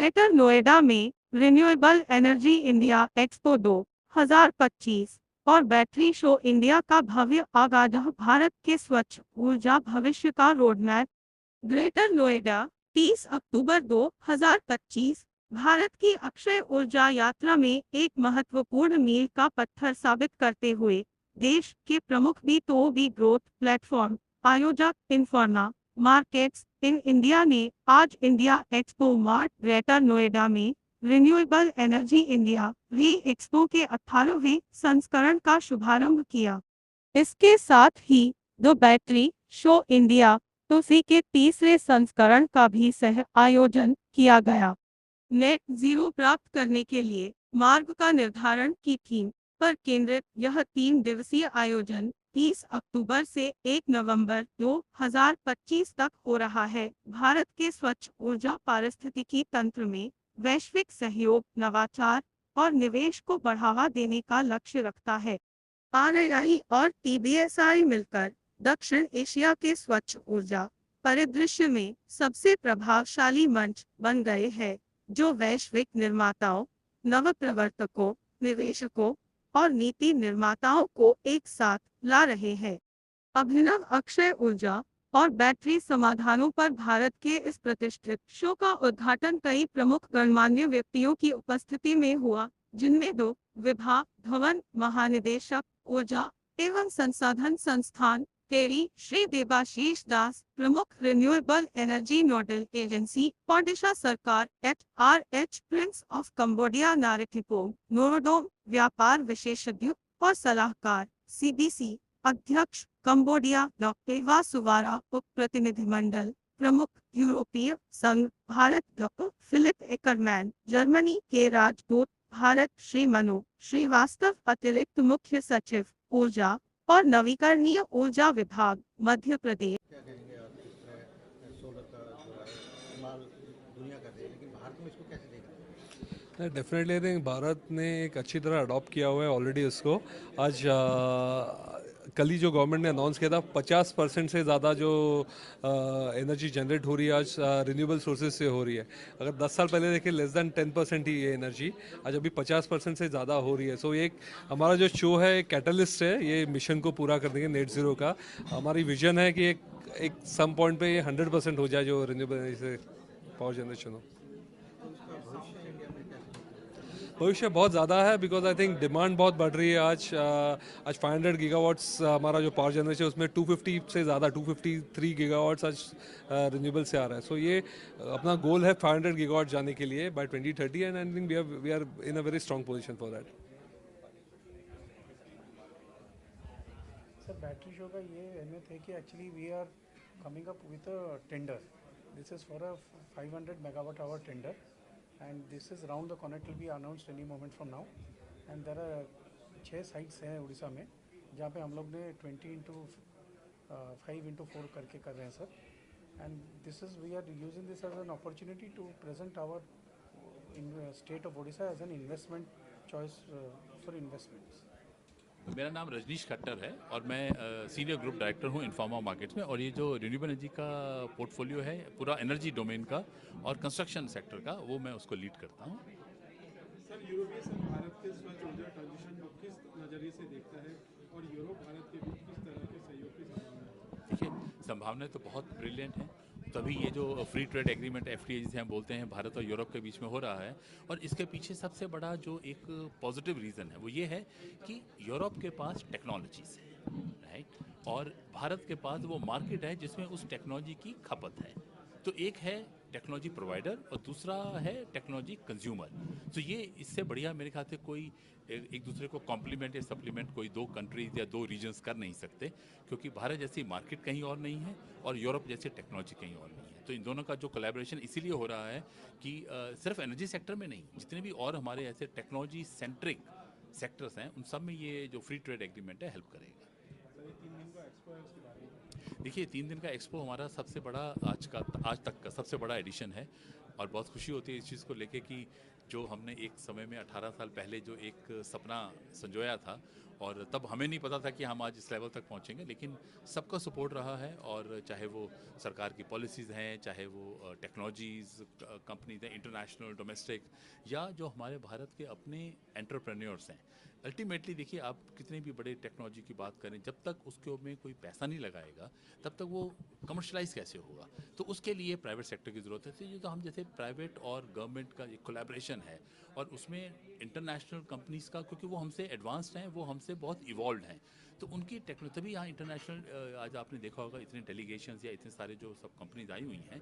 Greater Noida में renewable energy India expo 2025 और battery show India का भव्य आगाज। भारत के स्वच्छ ऊर्जा भविष्य का रोडमैप। ग्रेटर नोएडा 30 अक्टूबर 2025 भारत की अक्षय ऊर्जा यात्रा में एक महत्वपूर्ण मील का पत्थर साबित करते हुए देश के प्रमुख B2B ग्रोथ प्लेटफॉर्म आयोजक इन्फोर्ना मार्केट्स इन इंडिया ने आज India expo mart greater Noida में रिन्यूएबल एनर्जी इंडिया वी एक्सपो के 18वें संस्करण का शुभारंभ किया। इसके साथ ही द बैटरी शो इंडिया सी के तीसरे संस्करण का भी सह आयोजन किया गया। नेट जीरो प्राप्त करने के लिए मार्ग का निर्धारण की थीम पर केंद्रित यह 3 दिवसीय आयोजन 30 अक्टूबर से 1 नवंबर 2025 तक हो रहा है। भारत के स्वच्छ ऊर्जा पारिस्थितिकी तंत्र में वैश्विक सहयोग, नवाचार और निवेश को बढ़ावा देने का लक्ष्य रखता है। RII और TBSI मिलकर दक्षिण एशिया के स्वच्छ ऊर्जा परिदृश्य में सबसे प्रभावशाली मंच बन गए हैं, जो वैश्विक निर्माताओं, नवप्रवर्तकों, निवेशकों और नीति निर्माताओं को एक साथ ला रहे हैं। अभिनव अक्षय ऊर्जा और बैटरी समाधानों पर भारत के इस प्रतिष्ठित शो का उद्घाटन कई प्रमुख गणमान्य व्यक्तियों की उपस्थिति में हुआ, जिनमें दो विभाग भवन महानिदेशक ऊर्जा एवं संसाधन संस्थान टेरी श्री देबाशीष दास, प्रमुख renewable energy nodal agency Odisha सरकार RH prince of Cambodia Narithipong Norodom, व्यापार विशेषज्ञ और सलाहकार CBC अध्यक्ष कंबोडिया डॉक्टर वासुवारा, उप प्रतिनिधिमंडल प्रमुख यूरोपीय संघ Bharat doctor Philip Ackermann, Germany के राजदूत भारत श्री मनु श्रीवास्तव, अतिरिक्त मुख्य सचिव ऊर्जा और नवीकरणीय ऊर्जा विभाग मध्य प्रदेश। क्या कहेंगे आप इस तरह सोलर का जो है इस्तेमाल दुनिया कर रही है, लेकिन भारत में इसको कैसे देख रहे हैं? डेफिनेटली आई थिंक भारत ने एक अच्छी तरह अडॉप्ट किया हुआ है ऑलरेडी उसको। आज कल ही जो गवर्नमेंट ने अनाउंस किया था 50% से ज़्यादा जो एनर्जी जनरेट हो रही है आज रिन्यूएबल सोर्सेज से हो रही है। अगर 10 साल पहले देखें लेस दैन 10% ही ये एनर्जी, आज अभी 50% से ज़्यादा हो रही है। सो एक हमारा जो शो है एक कैटलिस्ट है ये मिशन को पूरा करने के नेट ज़ीरो का। हमारी विजन है कि एक सम पॉइंट पे ये 100% हो जाए जो रिन्यूएबल एनर्जी से पावर जनरेशन हो। तो उसका भविष्य इंडिया में कैसे देखते हैं? भविष्य बहुत ज़्यादा है बिकॉज आई थिंक डिमांड बहुत बढ़ रही है। आज 500 गीगावाट्स हमारा जो पावर जनरेशन है उसमें 250 से ज़्यादा 253 गीगावाट्स आज रिन्यूएबल से आ रहा है। सो ये अपना गोल है 500 गीगावाट जाने के लिए by 2030 and I think we are in a very strong position for that. Sir battery show का ये अहमियत है कि actually we are coming up with a tender. This is for a 500 megawatt hour tender and this is round the corner, will be announced any moment from now. And there are 6 sites हैं उड़ीसा में जहाँ पे हम लोग ने 20x5x4 करके कर रहे हैं sir. And this is we are using this as an opportunity to present our in state of Orissa as an investment choice for investments. मेरा नाम रजनीश खट्टर है और मैं सीनियर ग्रुप डायरेक्टर हूँ इन्फॉर्मा मार्केट्स में। और ये जो रिन्यूएबल एनर्जी का पोर्टफोलियो है पूरा एनर्जी डोमेन का और कंस्ट्रक्शन सेक्टर का, वो मैं उसको लीड करता हूँ। सर, यूरोपीय संघ भारत के स्वच्छ ऊर्जा ट्रांजिशन को किस नज़रिए से देखता है और यूरोप भारत के बीच किस तरह के सहयोग की संभावना है? देखिए, संभावनाएं तो बहुत ब्रिलियंट हैं। तभी ये जो फ्री ट्रेड एग्रीमेंट FTA जिसे हम बोलते हैं भारत और यूरोप के बीच में हो रहा है। और इसके पीछे सबसे बड़ा जो एक पॉजिटिव रीज़न है वो ये है कि यूरोप के पास टेक्नोलॉजीज है, राइट, और भारत के पास वो मार्केट है जिसमें उस टेक्नोलॉजी की खपत है। तो एक है टेक्नोलॉजी प्रोवाइडर और दूसरा है टेक्नोलॉजी कंज्यूमर। तो ये इससे बढ़िया मेरे ख्याल से कोई एक दूसरे को कॉम्प्लीमेंट या सप्लीमेंट कोई दो कंट्रीज या दो रीजन्स कर नहीं सकते, क्योंकि भारत जैसी मार्केट कहीं और नहीं है और यूरोप जैसी टेक्नोलॉजी कहीं और नहीं है। तो इन दोनों का जो कोलैबोरेशन इसीलिए हो रहा है कि सिर्फ एनर्जी सेक्टर में नहीं, जितने भी और हमारे ऐसे टेक्नोलॉजी सेंट्रिक सेक्टर्स हैं उन सब में ये जो फ्री ट्रेड एग्रीमेंट है हेल्प करेगा। सर, ये 3 दिन का एक्सपो है, उसके बारे में देखिए, 3 दिन का एक्सपो हमारा सबसे बड़ा आज तक का सबसे बड़ा एडिशन है और बहुत खुशी होती है इस चीज़ को लेके कि जो हमने एक समय में 18 साल पहले जो एक सपना संजोया था, और तब हमें नहीं पता था कि हम आज इस लेवल तक पहुंचेंगे, लेकिन सबका सपोर्ट रहा है। और चाहे वो सरकार की पॉलिसीज़ हैं, चाहे वो टेक्नोलॉजीज़ कंपनीज हैं, इंटरनेशनल, डोमेस्टिक, या जो हमारे भारत के अपने एंटरप्रेन्योर्स हैं। अल्टीमेटली देखिए, आप कितने भी बड़े टेक्नोलॉजी की बात करें, जब तक उसके में कोई पैसा नहीं लगाएगा तब तक वो कमर्शलाइज कैसे होगा। तो उसके लिए प्राइवेट सेक्टर की ज़रूरत है। तो ये तो हम जैसे प्राइवेट और गवर्नमेंट का एक कोलैबोरेशन है, और उसमें इंटरनेशनल कंपनीज का, क्योंकि वो हमसे एडवांस्ड हैं, वो हमसे बहुत इवॉल्व हैं, तो उनकी टेक्नो तभी यहाँ इंटरनेशनल आज आपने देखा होगा इतने डेलीगेशंस या इतने सारे जो सब कंपनीज आई हुई हैं,